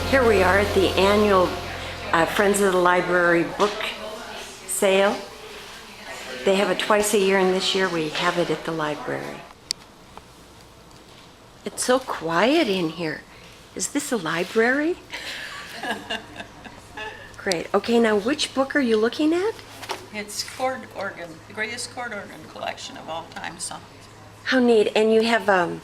Here we are at the annual Friends of the Library book sale. They have it twice a year, and this year we have it at the library. It's so quiet in here. Is this a library? Great. Okay, now which book are you looking at? It's chord organ, the greatest chord organ collection of all time songs. How neat. And you have a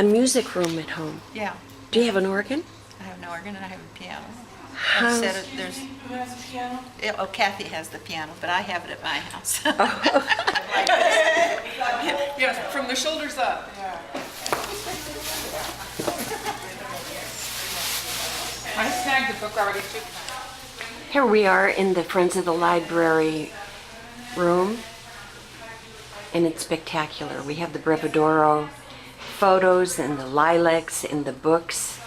music room at home. Yeah. Do you have an organ? I have an organ and I have a piano. How- Who has a piano? Oh, Kathy has the piano, but I have it at my house. Yeah, from the shoulders up. Yeah. I snagged the book already too. Here we are in the Friends of the Library room, and it's spectacular. We have the Brevadoro photos and the lilacs and the books.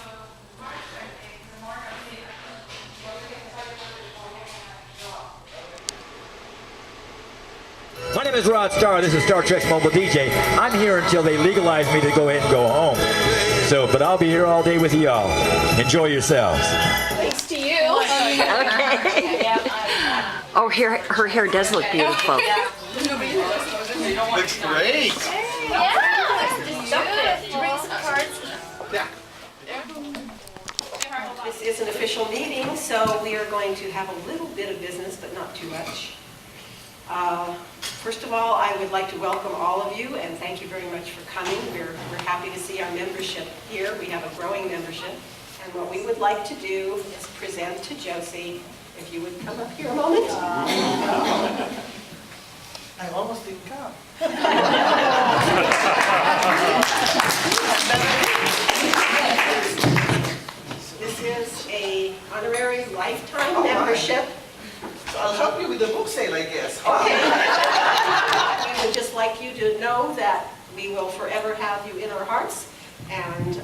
My name is Rod Starr. This is Star Trek's Mobile DJ. I'm here until they legalize me to go ahead and go home. But I'll be here all day with y'all. Enjoy yourselves. Thanks to you. Okay. Oh, her hair does look beautiful. Looks great. This is an official meeting, so we are going to have a little bit of business, but not too much. First of all, I would like to welcome all of you and thank you very much for coming. We're happy to see our membership here. We have a growing membership. And what we would like to do is present to Josie, if you would come up here a moment. I almost didn't come. This is a honorary lifetime membership. So I'll help you with the book sale, I guess. We would just like you to know that we will forever have you in our hearts, and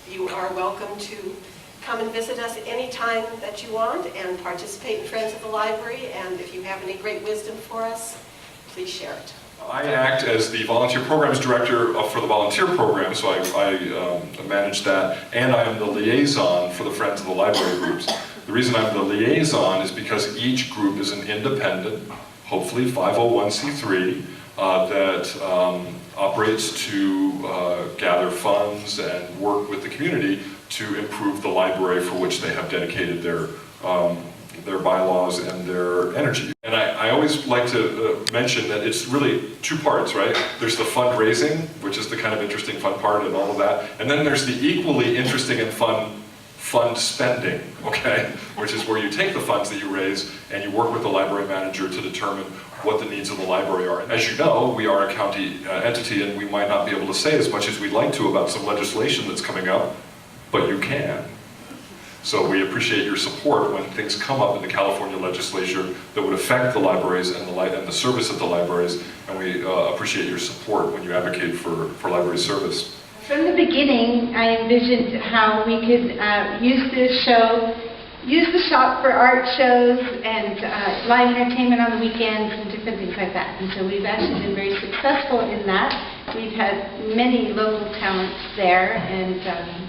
you are welcome to come and visit us any time that you want and participate in Friends of the Library, and if you have any great wisdom for us, please share it. I act as the volunteer programs director for the volunteer program, so I manage that, and I am the liaison for the Friends of the Library groups. The reason I'm the liaison is because each group is an independent, hopefully 501c3, that operates to gather funds and work with the community to improve the library for which they have dedicated their bylaws and their energy. And I always like to mention that it's really two parts, right? There's the fundraising, which is the kind of interesting fun part and all of that, and then there's the equally interesting and fun spending, okay? Which is where you take the funds that you raise and you work with the library manager to determine what the needs of the library are. As you know, we are a county entity and we might not be able to say as much as we'd like to about some legislation that's coming up, but you can. So we appreciate your support when things come up in the California legislature that would affect the libraries and the service of the libraries, and we appreciate your support when you advocate for library service. From the beginning, I envisioned how we could use this show, use the shop for art shows and live entertainment on the weekends and different things like that. And so we've actually been very successful in that. We've had many local talents there and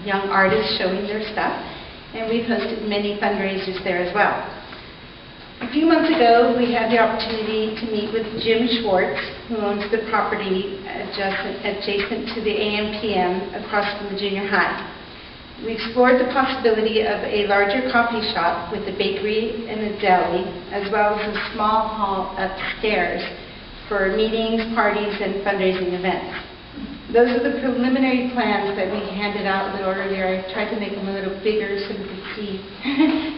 young artists showing their stuff. And we've hosted many fundraisers there as well. A few months ago, we had the opportunity to meet with Jim Schwartz, who owns the property adjacent to the AM/PM across from the junior high. We explored the possibility of a larger coffee shop with a bakery and a deli, as well as a small hall upstairs for meetings, parties, and fundraising events. Those are the preliminary plans that we handed out a little earlier. I tried to make them a little bigger so we could see.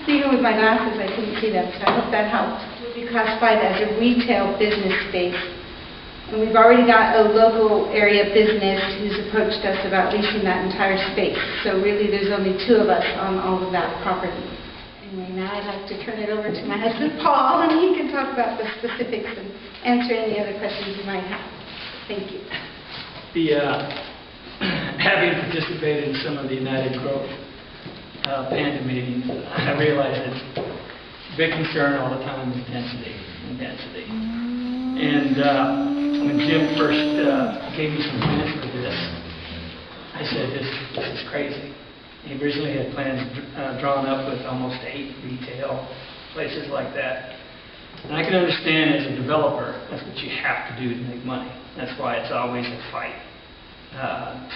Even with my glasses, I couldn't see them, so I hope that helped. It will be classified as a retail business space. And we've already got a local area business who's approached us about leasing that entire space. So really, there's only two of us on all of that property. Anyway, now I'd like to turn it over to my husband, Paul, and he can talk about the specifics and answer any other questions you might have. Thank you. Having participated in some of the United Growth Panda meetings, I realize it's a big concern all the time is density. And when Jim first gave me some plans for this, I said, this is crazy. He originally had plans drawn up with almost 8 retail places like that. And I can understand as a developer, that's what you have to do to make money. That's why it's always a fight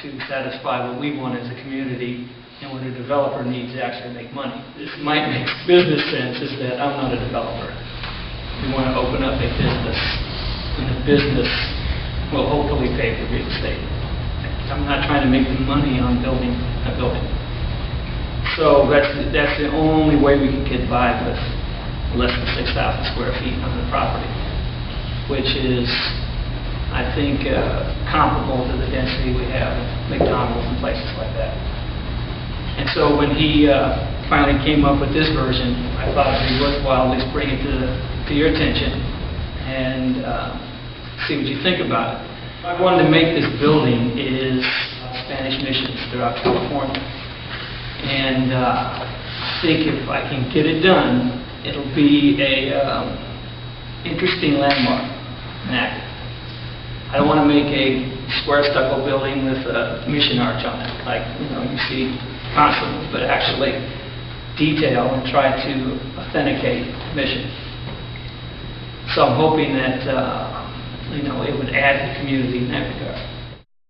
to satisfy what we want as a community and what a developer needs to actually make money. This might make business sense, is that I'm not a developer. We want to open up a business, and a business will hopefully pay for real estate. I'm not trying to make the money on building a building. So that's the only way we can get by with less than 6,000 square feet on the property, which is, I think, comparable to the density we have at McDonald's and places like that. And so when he finally came up with this version, I thought it'd be worthwhile at least bring it to your attention and see what you think about it. What I wanted to make this building is Spanish missions throughout California. And I think if I can get it done, it'll be a interesting landmark in Akron. I don't want to make a square stucco building with a mission arch on it, like you see constantly, but actually detail and try to authenticate mission. So I'm hoping that it would add to the community in that regard.